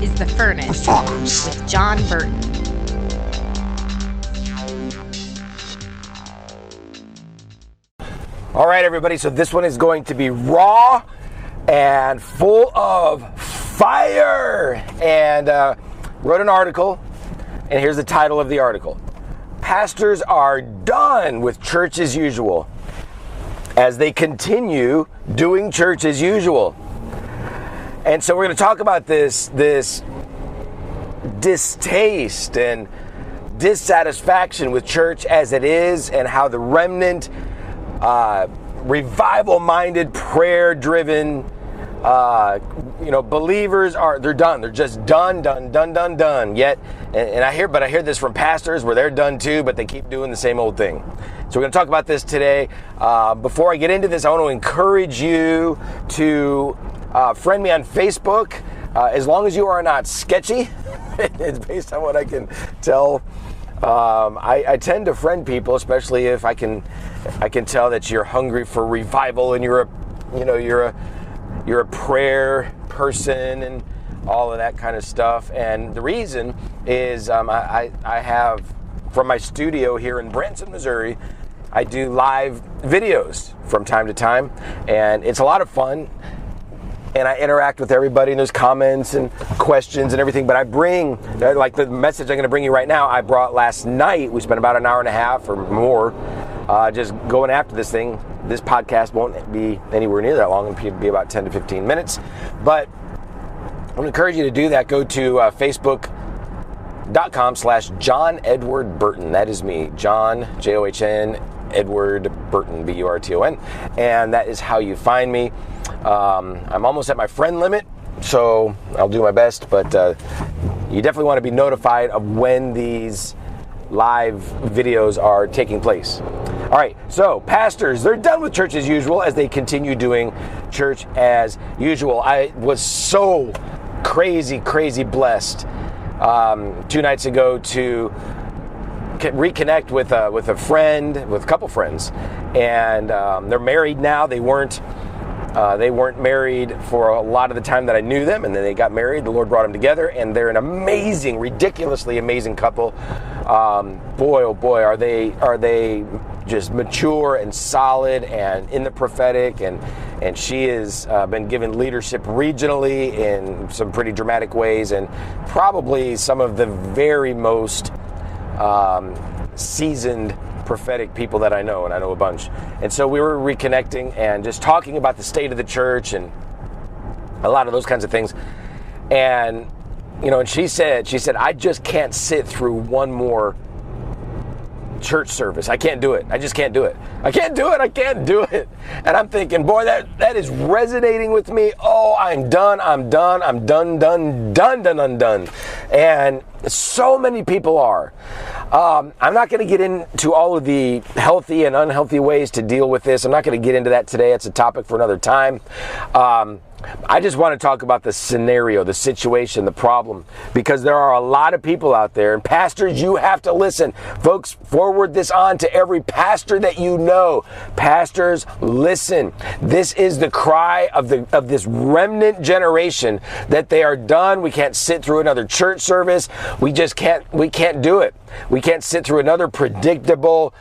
is The Furnace with John Burton. All right, everybody, so this one is going to be raw and full of fire. And wrote an article, and here's the title of the article. Pastors are done with church as usual as they continue doing church as usual. And so we're going to talk about this distaste and dissatisfaction with church as it is, and how the remnant, revival-minded, prayer-driven, believers they're done. They're just done. Yet, and I hear this from pastors where they're done too, but they keep doing the same old thing. So we're going to talk about this today. Before I get into this, I want to encourage you to friend me on Facebook, as long as you are not sketchy. It's based on what I can tell. I tend to friend people, especially if I can tell that you're hungry for revival and you're a prayer person and all of that kind of stuff. And the reason is I have, from my studio here in Branson, Missouri, I do live videos from time to time, and it's a lot of fun. And I interact with everybody, and there's comments and questions and everything. But I bring, like the message I'm going to bring you right now, I brought last night. We spent about an hour and a half or more just going after this thing. This podcast won't be anywhere near that long. It'll be about 10 to 15 minutes. But I want to encourage you to do that. Go to Facebook.com/John Edward Burton. That is me, John, John, Edward Burton, Burton. And that is how you find me. I'm almost at my friend limit, so I'll do my best, but you definitely want to be notified of when these live videos are taking place. All right, so pastors, they're done with church as usual as they continue doing church as usual. I was so crazy blessed 2 nights ago to reconnect with a friend, with a couple friends, and they're married now. They weren't married for a lot of the time that I knew them, and then they got married. The Lord brought them together, and they're an amazing, ridiculously amazing couple. Boy, oh boy, are they just mature and solid and in the prophetic, and she has been given leadership regionally in some pretty dramatic ways, and probably some of the very most seasoned prophetic people that I know, and I know a bunch. And so we were reconnecting and just talking about the state of the church and a lot of those kinds of things. And and she said, I just can't sit through one more church service. I can't do it. I just can't do it. I can't do it. And I'm thinking, boy, that is resonating with me. Oh, I'm done. I'm done. And so many people are. I'm not going to get into all of the healthy and unhealthy ways to deal with this. I'm not going to get into that today. It's a topic for another time. I just want to talk about the scenario, the situation, the problem, because there are a lot of people out there, and pastors, you have to listen. Folks, forward this on to every pastor that you know. Pastors, listen. This is the cry of this remnant generation, that they are done. We can't sit through another church service. We can't do it. We can't sit through another predictable,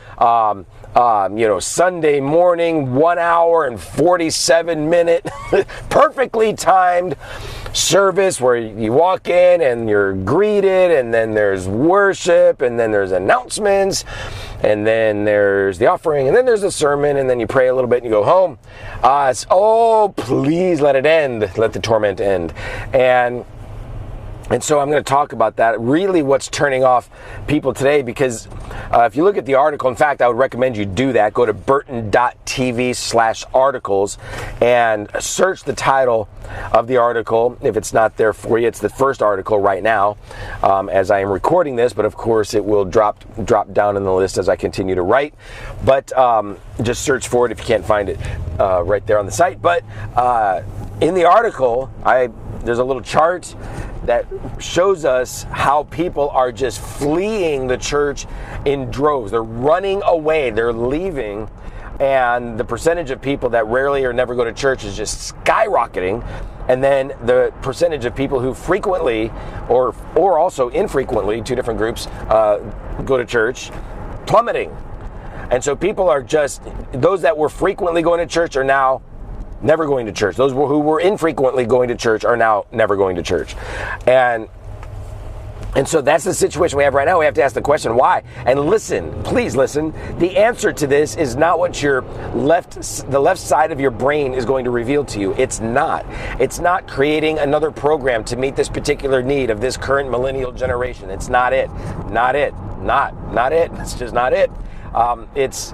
Sunday morning, 1 hour and 47 minute, perfectly timed service where you walk in and you're greeted, and then there's worship, and then there's announcements, and then there's the offering, and then there's a sermon, and then you pray a little bit and you go home. Please let it end. Let the torment end. And so I'm going to talk about that, really what's turning off people today, because if you look at the article, in fact, I would recommend you do that. Go to burton.tv/articles and search the title of the article. If it's not there for you, it's the first article right now as I am recording this, but of course it will drop down in the list as I continue to write. But just search for it if you can't find it right there on the site. But in the article, there's a little chart that shows us how people are just fleeing the church in droves. They're running away. They're leaving and the percentage of people that rarely or never go to church is just skyrocketing. And then the percentage of people who frequently or also infrequently, two different groups, go to church, plummeting. And so people are just, those that were frequently going to church are now never going to church. Those who were infrequently going to church are now never going to church. And so that's the situation we have right now. We have to ask the question, why? And listen, please listen. The answer to this is not what the left side of your brain is going to reveal to you. It's not. It's not creating another program to meet this particular need of this current millennial generation. It's not it. Not it. Not it. It's just not it. It's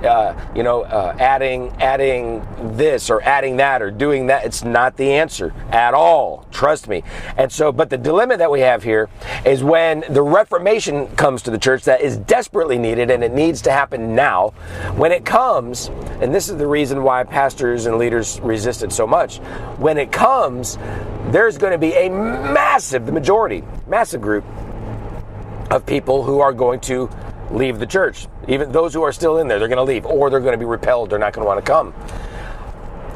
adding this or adding that or doing that. It's not the answer at all. Trust me. And so, but the dilemma that we have here is when the Reformation comes to the church that is desperately needed, and it needs to happen now. When it comes, and this is the reason why pastors and leaders resist it so much, when it comes, there's going to be a massive group of people who are going to leave the church. Even those who are still in there, they're going to leave, or they're going to be repelled. They're not going to want to come.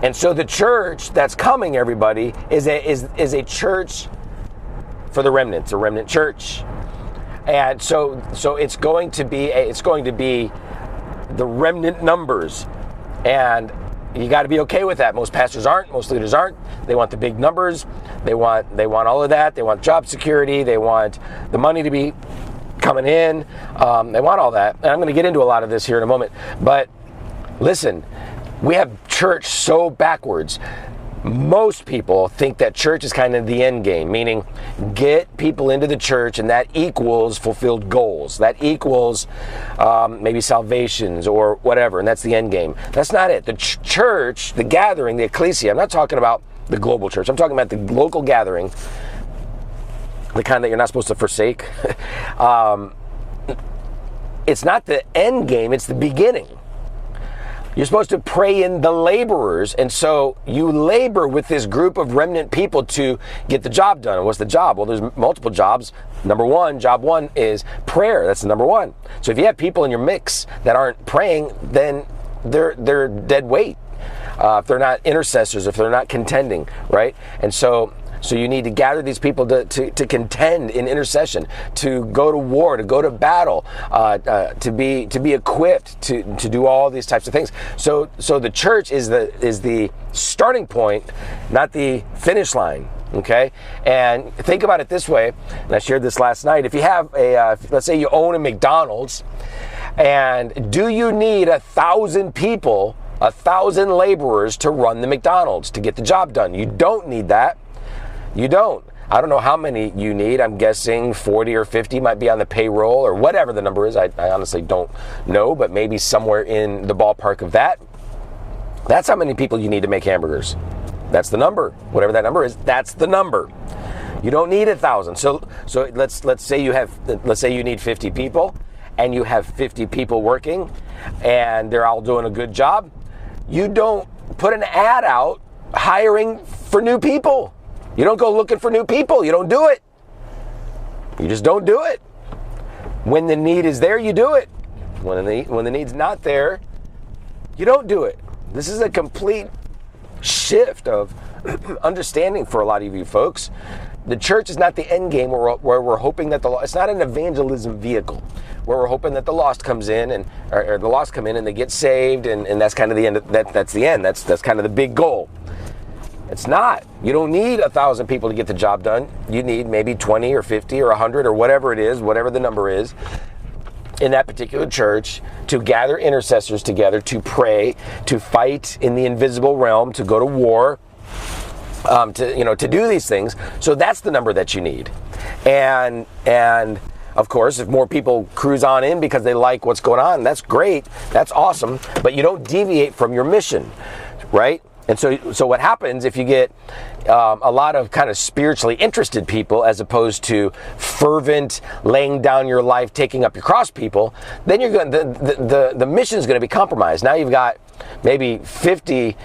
And so the church that's coming, everybody, is a church for the remnant. It's a remnant church. And so it's going to be the remnant numbers. And you got to be okay with that. Most pastors aren't. Most leaders aren't. They want the big numbers. They want all of that. They want job security. They want the money to be coming in. They want all that. And I'm going to get into a lot of this here in a moment. But listen, we have church so backwards. Most people think that church is kind of the end game, meaning get people into the church and that equals fulfilled goals. That equals maybe salvations or whatever, and that's the end game. That's not it. The church, the gathering, the ecclesia, I'm not talking about the global church. I'm talking about the local gathering, the kind that you're not supposed to forsake. It's not the end game, it's the beginning. You're supposed to pray in the laborers, and so you labor with this group of remnant people to get the job done. And what's the job? Well, there's multiple jobs. Job one is prayer. That's the number one. So if you have people in your mix that aren't praying, then they're dead weight. If they're not intercessors, if they're not contending, right? And so you need to gather these people to contend in intercession, to go to war, to go to battle, to be equipped to do all these types of things. So the church is the starting point, not the finish line. Okay, and think about it this way. And I shared this last night. If you have let's say you own a McDonald's, and do you need 1,000 people, 1,000 laborers to run the McDonald's to get the job done? You don't need that. You don't. I don't know how many you need. I'm guessing 40 or 50 might be on the payroll or whatever the number is. I honestly don't know, but maybe somewhere in the ballpark of that. That's how many people you need to make hamburgers. That's the number. Whatever that number is, that's the number. You don't need 1,000. So let's say you need 50 people, and you have 50 people working, and they're all doing a good job. You don't put an ad out hiring for new people. You don't go looking for new people. You don't do it. You just don't do it. When the need is there, you do it. When the need's not there, you don't do it. This is a complete shift of understanding for a lot of you folks. The church is not the end game where we're hoping that it's not an evangelism vehicle where we're hoping that the lost comes in or the lost come in and they get saved and that's kind of the end. That's the end. That's kind of the big goal. It's not. You don't need 1,000 people to get the job done. You need maybe 20 or 50 or 100 or whatever it is, whatever the number is, in that particular church to gather intercessors together, to pray, to fight in the invisible realm, to go to war, to do these things. So that's the number that you need. And of course, if more people cruise on in because they like what's going on, that's great. That's awesome. But you don't deviate from your mission, right? And so what happens if you get a lot of kind of spiritually interested people as opposed to fervent, laying down your life, taking up your cross people, then you're going the mission is going to be compromised. Now you've got maybe 50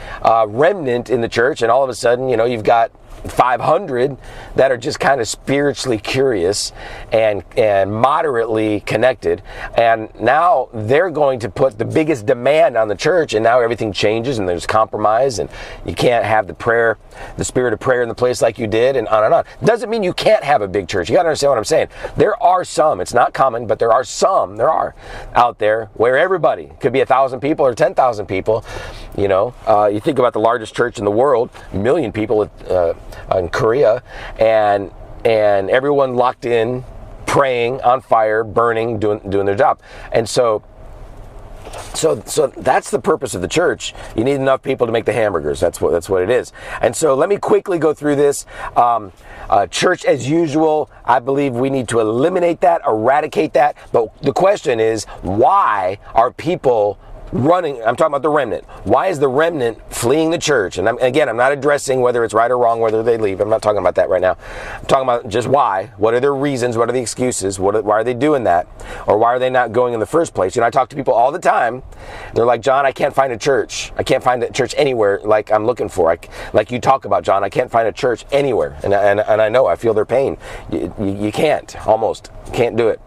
remnant in the church, and all of a sudden, you've got 500 that are just kind of spiritually curious and moderately connected, and now they're going to put the biggest demand on the church, and now everything changes and there's compromise, and you can't have the spirit of prayer in the place like you did, and on and on. Doesn't mean you can't have a big church. You got to understand what I'm saying. There are some, it's not common, but there are out there where everybody could be 1,000 people or 10,000 people. You think about the largest church in the world, 1 million people in Korea, and everyone locked in, praying, on fire, burning, doing their job. And so that's the purpose of the church. You need enough people to make the hamburgers. That's what it is. And so let me quickly go through this. Church as usual, I believe we need to eliminate that, eradicate that. But the question is, why are people running? I'm talking about the remnant. Why is the remnant fleeing the church? And I'm not addressing whether it's right or wrong, whether they leave. I'm not talking about that right now. I'm talking about just why. What are their reasons? What are the excuses? Why are they doing that? Or why are they not going in the first place? I talk to people all the time. They're like, John, I can't find a church. I can't find a church anywhere like I'm looking for. Like you talk about, John, I can't find a church anywhere. And I know, I feel their pain. You can't do it.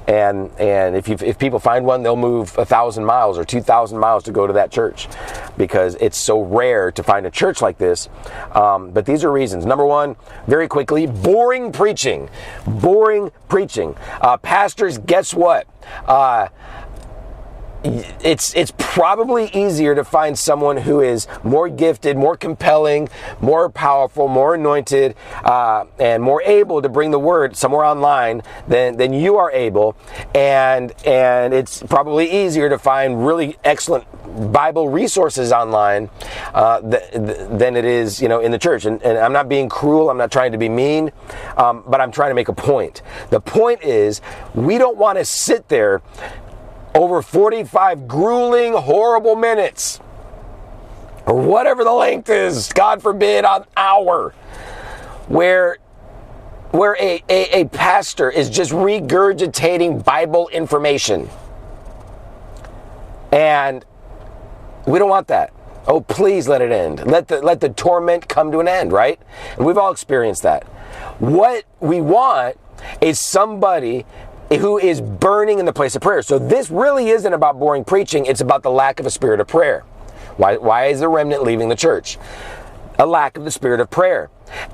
And if people find one, they'll move 1,000 miles or 2,000 miles to go to that church because it's so rare to find a church like this. But these are reasons. Number one, very quickly, boring preaching. Pastors, guess what? It's probably easier to find someone who is more gifted, more compelling, more powerful, more anointed, and more able to bring the word somewhere online than you are able. And it's probably easier to find really excellent Bible resources online than it is, in the church. And I'm not being cruel. I'm not trying to be mean, but I'm trying to make a point. The point is, we don't want to sit there over 45 grueling, horrible minutes, or whatever the length is, God forbid, an hour, where a pastor is just regurgitating Bible information. And we don't want that. Oh, please let it end. Let the torment come to an end, right? And we've all experienced that. What we want is somebody who is burning in the place of prayer. So this really isn't about boring preaching. It's about the lack of a spirit of prayer. Why is the remnant leaving the church? A lack of the spirit of prayer.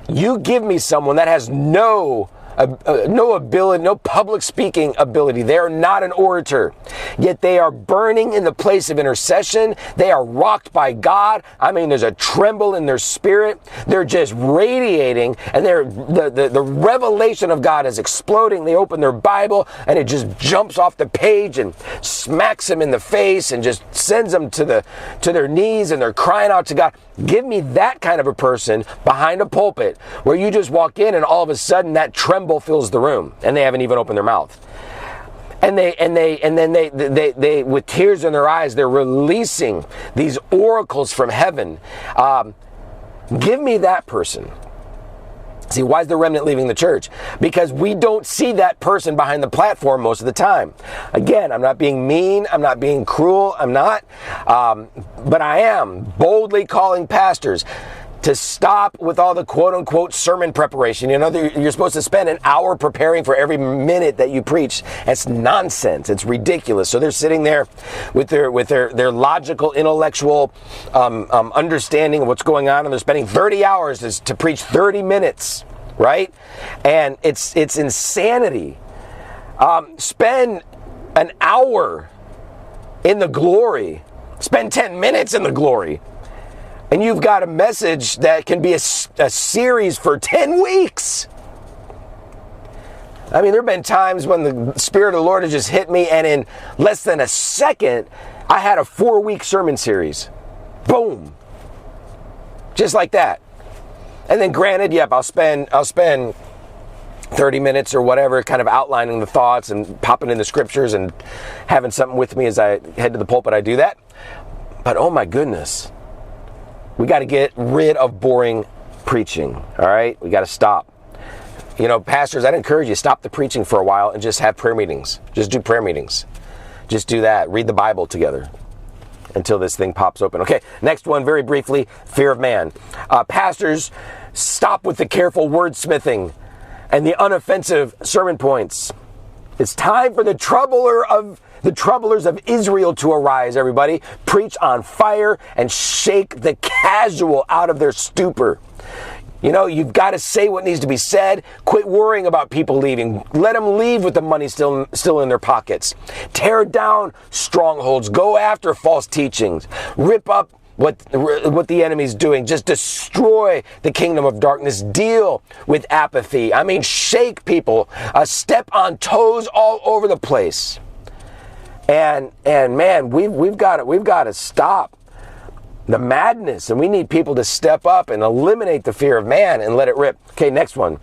You give me someone that has no ability, no public speaking ability. They are not an orator, yet they are burning in the place of intercession. They are rocked by God. I mean, there's a tremble in their spirit. They're just radiating, and the revelation of God is exploding. They open their Bible, and it just jumps off the page and smacks them in the face and just sends them to their knees, and they're crying out to God. Give me that kind of a person behind a pulpit where you just walk in and all of a sudden that tremble fills the room and they haven't even opened their mouth. And then they with tears in their eyes, they're releasing these oracles from heaven. Give me that person. See, why is the remnant leaving the church? Because we don't see that person behind the platform most of the time. Again, I'm not being mean. I'm not being cruel. I'm not. But I am boldly calling pastors to stop with all the quote-unquote sermon preparation. You're supposed to spend an hour preparing for every minute that you preach. That's nonsense. It's ridiculous. So they're sitting there with their logical, intellectual understanding of what's going on, and they're spending 30 hours to preach 30 minutes, right? And it's insanity. Spend an hour in the glory. Spend 10 minutes in the glory. And you've got a message that can be a series for 10 weeks. I mean, there have been times when the Spirit of the Lord has just hit me, and in less than a second, I had a 4-week sermon series. Boom. Just like that. And then granted, yep, I'll spend 30 minutes or whatever kind of outlining the thoughts and popping in the scriptures and having something with me as I head to the pulpit. I do that. But oh my goodness. We got to get rid of boring preaching, all right? We got to stop. Pastors, I'd encourage you, stop the preaching for a while and just have prayer meetings. Just do prayer meetings. Just do that. Read the Bible together. until this thing pops open. Okay, next one, very briefly, fear of man. Pastors, stop with the careful wordsmithing and the unoffensive sermon points. It's time for the troublers of Israel to arise, everybody. Preach on fire and shake the casual out of their stupor. You know, you've got to say what needs to be said. Quit worrying about people leaving. Let them leave with the money still in their pockets. Tear down strongholds. Go after false teachings. Rip up what the enemy's doing. Just destroy the kingdom of darkness. Deal with apathy. I mean, shake people. Step on toes all over the place. And man, we've got to stop the madness, and we need people to step up and eliminate the fear of man and let it rip. Okay, next one.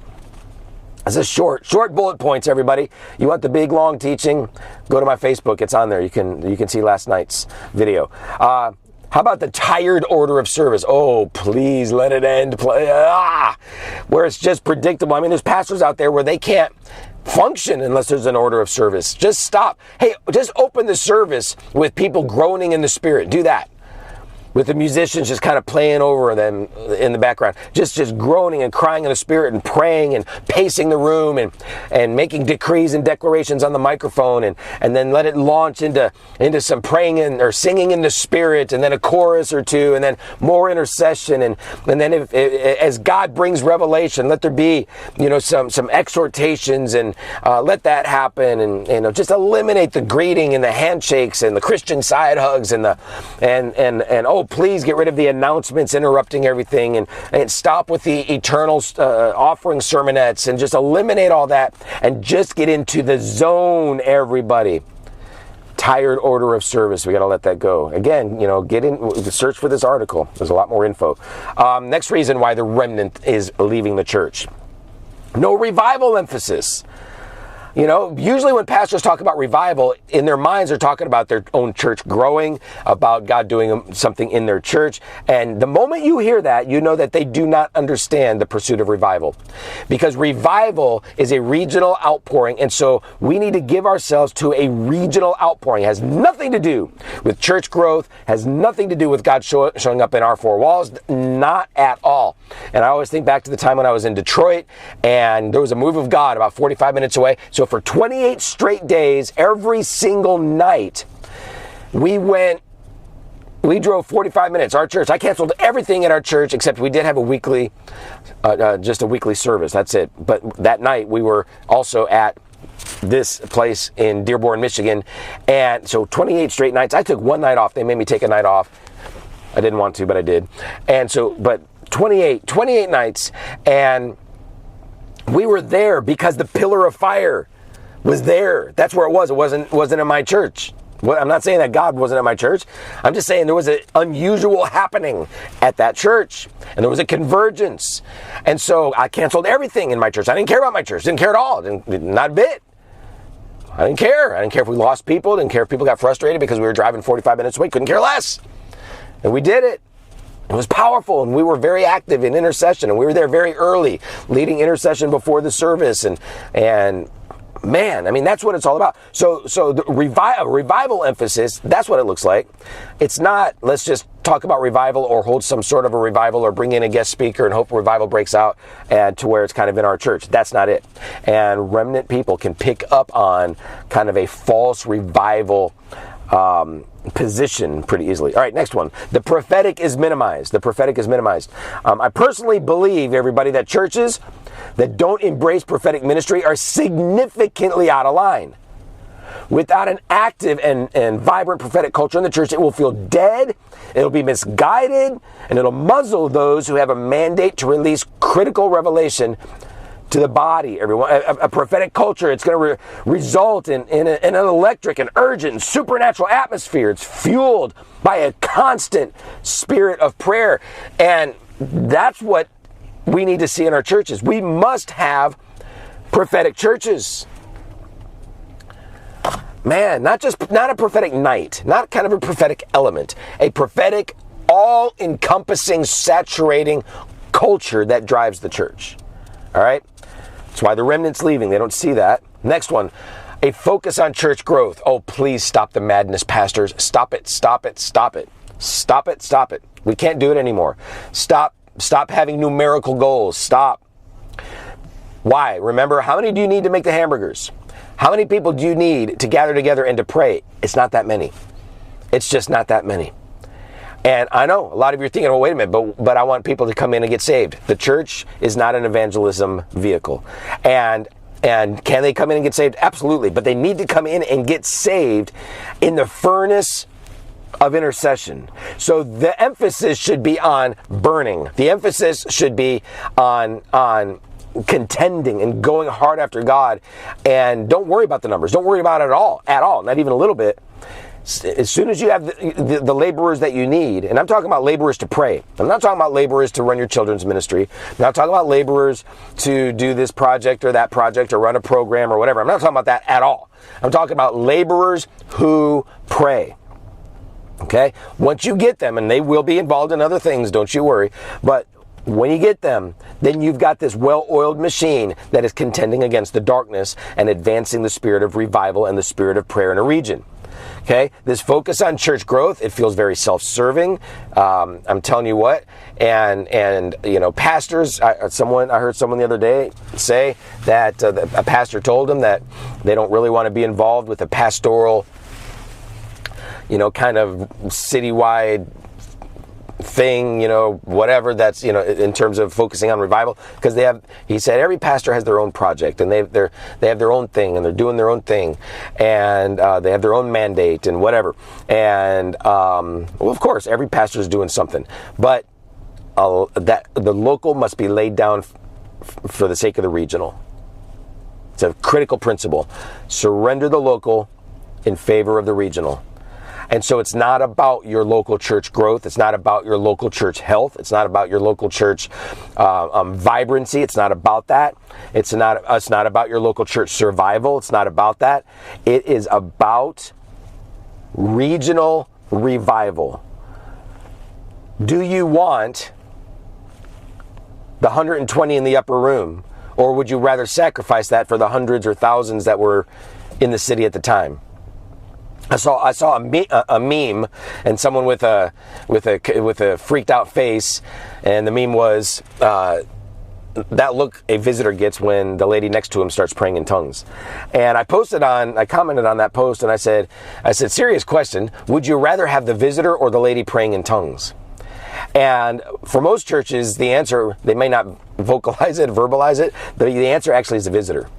This is short bullet points, everybody. You want the big, long teaching? Go to my Facebook. It's on there. You can see last night's video. How about the tired order of service? Oh, please let it end. Where it's just predictable. I mean, there's pastors out there where they can't function unless there's an order of service. Just stop. Hey, just open the service with people groaning in the spirit. Do that. With the musicians just kind of playing over them in the background. Just groaning and crying in the spirit and praying and pacing the room and making decrees and declarations on the microphone and then let it launch into some praying or singing in the spirit and then a chorus or two and then more intercession and then as God brings revelation, let there be, some exhortations and let that happen and just eliminate the greeting and the handshakes and the Christian side hugs and please get rid of the announcements interrupting everything and stop with the eternal offering sermonettes and just eliminate all that and just get into the zone, everybody. Tired order of service. We got to let that go. Again, get in, search for this article. There's a lot more info. Next reason why the remnant is leaving the church. No revival emphasis. Usually when pastors talk about revival, in their minds they're talking about their own church growing, about God doing something in their church. And the moment you hear that, you know that they do not understand the pursuit of revival. Because revival is a regional outpouring, and so we need to give ourselves to a regional outpouring. It has nothing to do with church growth, has nothing to do with God showing up in our four walls, not at all. And I always think back to the time when I was in Detroit, and there was a move of God about 45 minutes away. So for 28 straight days, every single night, we drove 45 minutes. Our church, I canceled everything at our church except we did have a weekly service. That's it. But that night we were also at this place in Dearborn, Michigan. And so 28 straight nights. I took one night off. They made me take a night off. I didn't want to, but I did. And so, but 28 nights. And we were there because the pillar of fire was there. That's where it was. It wasn't in my church. I'm not saying that God wasn't at my church. I'm just saying there was an unusual happening at that church. And there was a convergence. And so I canceled everything in my church. I didn't care about my church. Didn't care at all. Not a bit. I didn't care. I didn't care if we lost people. Didn't care if people got frustrated because we were driving 45 minutes away. Couldn't care less. And we did it. It was powerful, and we were very active in intercession, and we were there very early, leading intercession before the service, and man, I mean, that's what it's all about. So the revival emphasis, that's what it looks like. It's not, let's just talk about revival or hold some sort of a revival or bring in a guest speaker and hope revival breaks out and to where it's kind of in our church. That's not it. And remnant people can pick up on kind of a false revival position pretty easily. All right, next one. The prophetic is minimized. I personally believe, everybody, that churches that don't embrace prophetic ministry are significantly out of line. Without an active and vibrant prophetic culture in the church, it will feel dead, it'll be misguided, and it'll muzzle those who have a mandate to release critical revelation to the body, everyone. A prophetic culture, it's going to result in an electric and urgent and supernatural atmosphere. It's fueled by a constant spirit of prayer. And that's what we need to see in our churches. We must have prophetic churches. Man, not a prophetic night, not kind of a prophetic element, a prophetic, all-encompassing, saturating culture that drives the church. All right? That's why the remnant's leaving. They don't see that. Next one, A focus on church growth. Oh, please stop the madness, pastors. Stop it, stop it, stop it. Stop it, stop it. We can't do it anymore. Stop having numerical goals. Stop. Why? Remember, how many do you need to make the hamburgers? How many people do you need to gather together and to pray? It's not that many. It's just not that many. And I know a lot of you are thinking, oh, wait a minute, but I want people to come in and get saved. The church is not an evangelism vehicle. And can they come in and get saved? Absolutely. But they need to come in and get saved in the furnace of intercession. So the emphasis should be on burning. The emphasis should be on contending and going hard after God. And don't worry about the numbers. Don't worry about it at all, not even a little bit. As soon as you have the laborers that you need, and I'm talking about laborers to pray. I'm not talking about laborers to run your children's ministry. I'm not talking about laborers to do this project or that project or run a program or whatever. I'm not talking about that at all. I'm talking about laborers who pray. Okay? Once you get them, and they will be involved in other things, don't you worry, but when you get them, then you've got this well-oiled machine that is contending against the darkness and advancing the spirit of revival and the spirit of prayer in a region. Okay, this focus on church growth, it feels very self-serving. I'm telling you what, and you know, pastors. I heard someone the other day say that a pastor told them that they don't really want to be involved with a pastoral, you know, kind of citywide thing, you know, whatever that's, you know, in terms of focusing on revival, because he said every pastor has their own project, and they have their own thing, and they're doing their own thing, and they have their own mandate and whatever, and well, of course every pastor is doing something, but that the local must be laid down for the sake of the regional. It's a critical principle. Surrender the local in favor of the regional. And so it's not about your local church growth. It's not about your local church health. It's not about your local church vibrancy. It's not about that. It's not about your local church survival. It's not about that. It is about regional revival. Do you want the 120 in the upper room, or would you rather sacrifice that for the hundreds or thousands that were in the city at the time? I saw a meme, and someone with a freaked out face, and the meme was that look a visitor gets when the lady next to him starts praying in tongues. And I commented on that post, and I said, serious question, would you rather have the visitor or the lady praying in tongues? And for most churches, the answer, they may not verbalize it, but the answer actually is the visitor.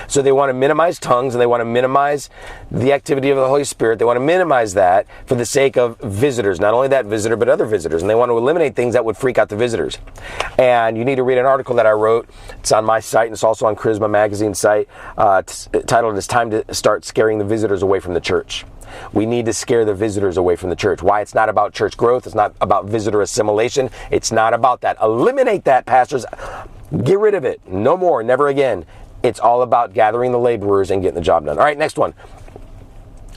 So they want to minimize tongues, and they want to minimize the activity of the Holy Spirit. They want to minimize that for the sake of visitors. Not only that visitor, but other visitors. And they want to eliminate things that would freak out the visitors. And you need to read an article that I wrote. It's on my site, and it's also on Charisma Magazine's site, titled, "It's Time to Start Scaring the Visitors Away from the Church." We need to scare the visitors away from the church. Why? It's not about church growth. It's not about visitor assimilation. It's not about that. Eliminate that, pastors. Get rid of it. No more. Never again. It's all about gathering the laborers and getting the job done. All right, next one.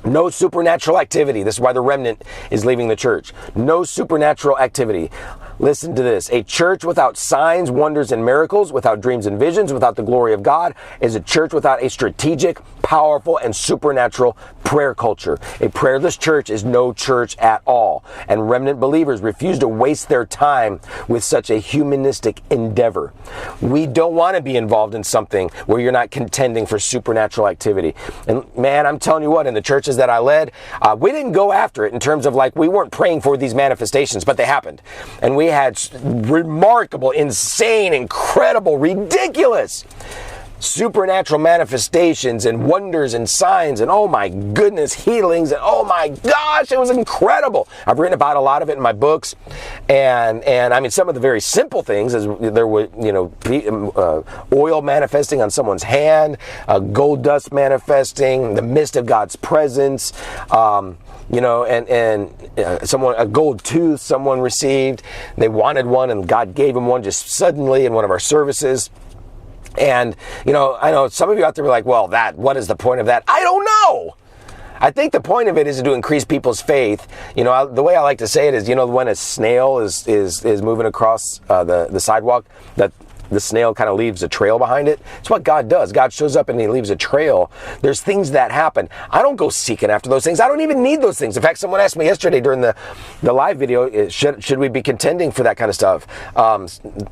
No supernatural activity. This is why the remnant is leaving the church. No supernatural activity. Listen to this. A church without signs, wonders, and miracles, without dreams and visions, without the glory of God, is a church without a strategic, powerful, and supernatural prayer culture. A prayerless church is no church at all. And remnant believers refuse to waste their time with such a humanistic endeavor. We don't want to be involved in something where you're not contending for supernatural activity. And man, I'm telling you what, in the churches that I led, we didn't go after it in terms of like, we weren't praying for these manifestations, but they happened. And we had remarkable, insane, incredible, ridiculous supernatural manifestations and wonders and signs and, oh my goodness, healings, and oh my gosh, it was incredible. I've written about a lot of it in my books, and I mean, some of the very simple things, as there were, you know, oil manifesting on someone's hand, gold dust manifesting, the mist of God's presence, you know, and a gold tooth someone received. They wanted one, and God gave them one just suddenly in one of our services. And, you know, I know some of you out there are like, well, what is the point of that? I don't know. I think the point of it is to increase people's faith. You know, the way I like to say it is, you know, when a snail is moving across the sidewalk, that the snail kind of leaves a trail behind it. It's what God does. God shows up and he leaves a trail. There's things that happen. I don't go seeking after those things. I don't even need those things. In fact, someone asked me yesterday during the live video, should we be contending for that kind of stuff?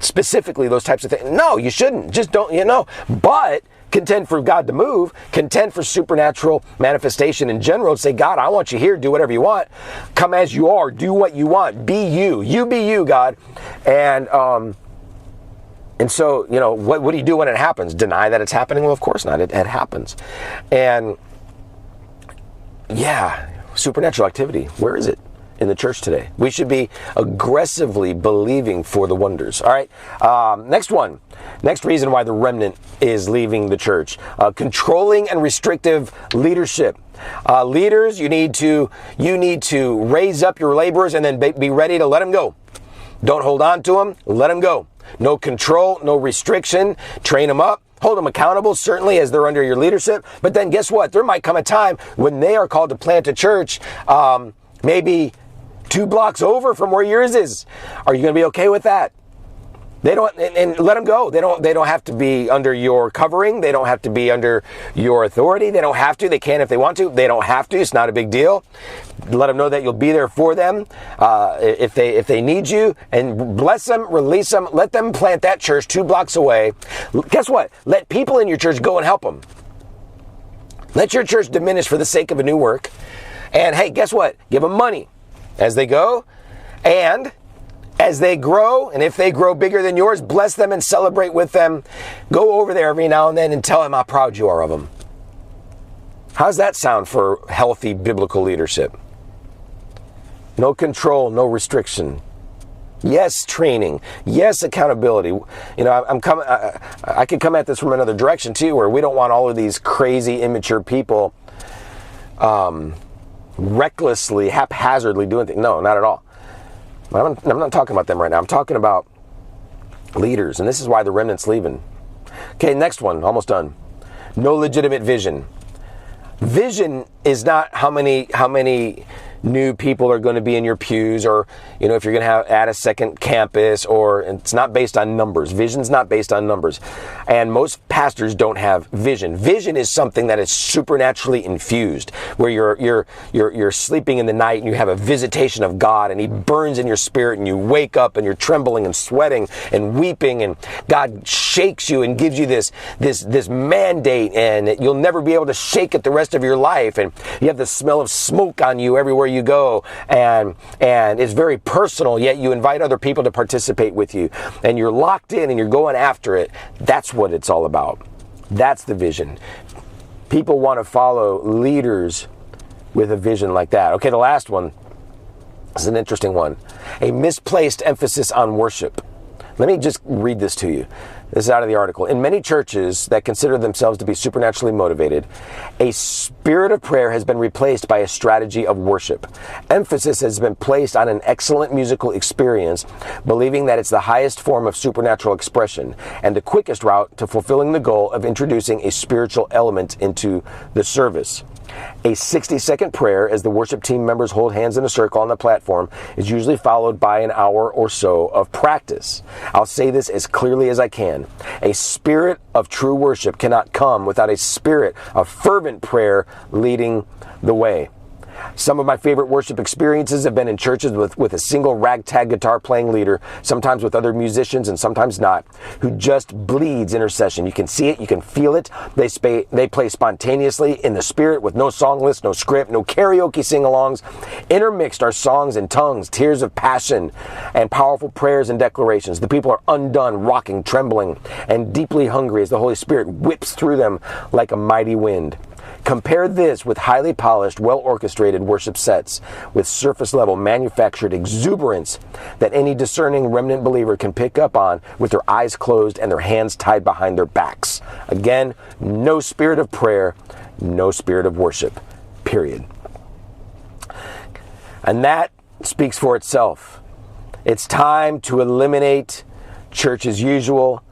Specifically, those types of things. No, you shouldn't. Just don't, But contend for God to move, contend for supernatural manifestation in general, say, God, I want you here, do whatever you want, come as you are, do what you want, be you be you, God. And so, what do you do when it happens? Deny that it's happening? Well, of course not, it happens. And yeah, supernatural activity, where is it in the church today? We should be aggressively believing for the wonders. All right, next reason why the remnant is leaving the church. Controlling and restrictive leadership. Leaders, you need to raise up your laborers and then be ready to let them go. Don't hold on to them, let them go. No control, no restriction, train them up. Hold them accountable, certainly, as they're under your leadership. But then guess what? There might come a time when they are called to plant a church, maybe 2 blocks over from where yours is. Are you going to be okay with that? They don't, and let them go. They don't have to be under your covering. They don't have to be under your authority. They don't have to. They can if they want to. They don't have to. It's not a big deal. Let them know that you'll be there for them if they need you, and bless them, release them, let them plant that church 2 blocks away. Guess what? Let people in your church go and help them. Let your church diminish for the sake of a new work. And hey, guess what? Give them money as they go, and as they grow, and if they grow bigger than yours, bless them and celebrate with them. Go over there every now and then and tell them how proud you are of them. How's that sound for healthy biblical leadership? No control, no restriction. Yes, training. Yes, accountability. I could come at this from another direction too, where we don't want all of these crazy, immature people recklessly, haphazardly doing things. No, not at all. I'm not talking about them right now. I'm talking about leaders, and this is why the remnant's leaving. Okay, next one, almost done. No legitimate vision. Vision is not how many new people are going to be in your pews, or if you're going to add a second campus, or it's not based on numbers. Vision's not based on numbers, and most pastors don't have vision. Vision is something that is supernaturally infused, where you're sleeping in the night and you have a visitation of God, and He burns in your spirit, and you wake up and you're trembling and sweating and weeping, and God shakes you and gives you this mandate, and you'll never be able to shake it the rest of your life, and you have the smell of smoke on you everywhere you go, and it's very personal, yet you invite other people to participate with you, and you're locked in and you're going after it. That's what it's all about. That's the vision. People want to follow leaders with a vision like that. Okay, the last one is an interesting one. A misplaced emphasis on worship. Let me just read this to you. This is out of the article. In many churches that consider themselves to be supernaturally motivated, a spirit of prayer has been replaced by a strategy of worship. Emphasis has been placed on an excellent musical experience, believing that it's the highest form of supernatural expression and the quickest route to fulfilling the goal of introducing a spiritual element into the service. A 60-second prayer, as the worship team members hold hands in a circle on the platform, is usually followed by an hour or so of practice. I'll say this as clearly as I can. A spirit of true worship cannot come without a spirit of fervent prayer leading the way. Some of my favorite worship experiences have been in churches with a single ragtag guitar playing leader, sometimes with other musicians and sometimes not, who just bleeds intercession. You can see it, you can feel it. They play spontaneously in the spirit with no song list, no script, no karaoke sing-alongs. Intermixed are songs in tongues, tears of passion, and powerful prayers and declarations. The people are undone, rocking, trembling, and deeply hungry as the Holy Spirit whips through them like a mighty wind. Compare this with highly polished, well-orchestrated worship sets with surface-level manufactured exuberance that any discerning remnant believer can pick up on with their eyes closed and their hands tied behind their backs. Again, no spirit of prayer, no spirit of worship, period. And that speaks for itself. It's time to eliminate church as usual.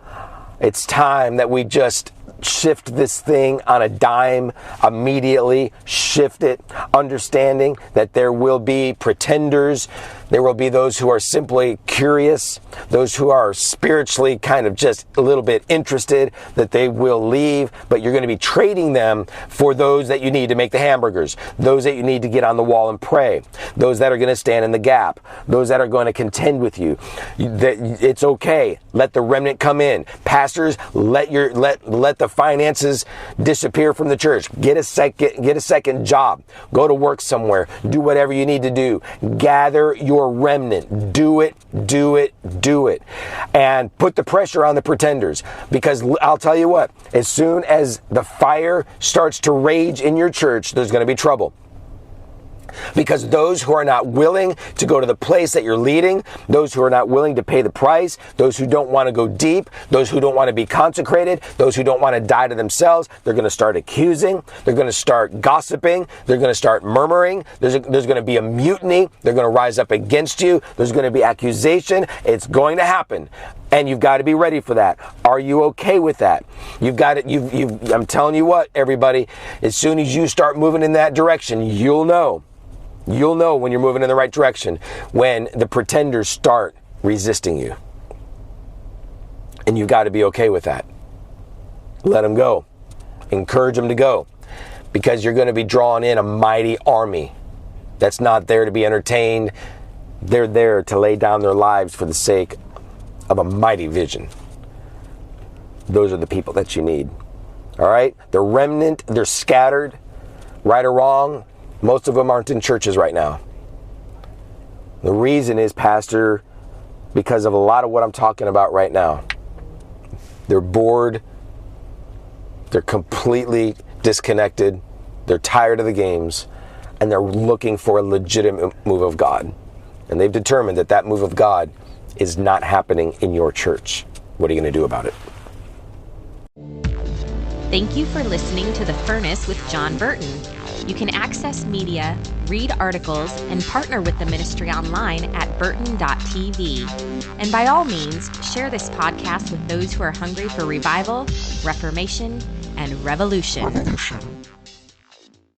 It's time that we just shift this thing on a dime, immediately shift it, understanding that there will be pretenders There will be those who are simply curious, those who are spiritually kind of just a little bit interested that they will leave, but you're going to be trading them for those that you need to make the hamburgers, those that you need to get on the wall and pray, those that are going to stand in the gap, those that are going to contend with you. It's okay. Let the remnant come in. Pastors, let the finances disappear from the church. Get a second job. Go to work somewhere. Do whatever you need to do. Gather your remnant. Do it. And put the pressure on the pretenders, because I'll tell you what, as soon as the fire starts to rage in your church, there's going to be trouble. Because those who are not willing to go to the place that you're leading, those who are not willing to pay the price, those who don't want to go deep, those who don't want to be consecrated, those who don't want to die to themselves, they're going to start accusing, they're going to start gossiping, they're going to start murmuring, there's going to be a mutiny, they're going to rise up against you, there's going to be accusation, it's going to happen. And you've got to be ready for that. Are you okay with that? You've got it. I'm telling you what, everybody, as soon as you start moving in that direction, you'll know. You'll know when you're moving in the right direction, when the pretenders start resisting you. And you've got to be okay with that. Let them go. Encourage them to go. Because you're going to be drawing in a mighty army that's not there to be entertained. They're there to lay down their lives for the sake of a mighty vision. Those are the people that you need. All right? The remnant, they're scattered, right or wrong. Most of them aren't in churches right now. The reason is, Pastor, because of a lot of what I'm talking about right now. They're bored. They're completely disconnected. They're tired of the games. And they're looking for a legitimate move of God. And they've determined that move of God is not happening in your church. What are you going to do about it? Thank you for listening to The Furnace with John Burton. You can access media, read articles, and partner with the ministry online at burton.tv. And by all means, share this podcast with those who are hungry for revival, reformation, and revolution.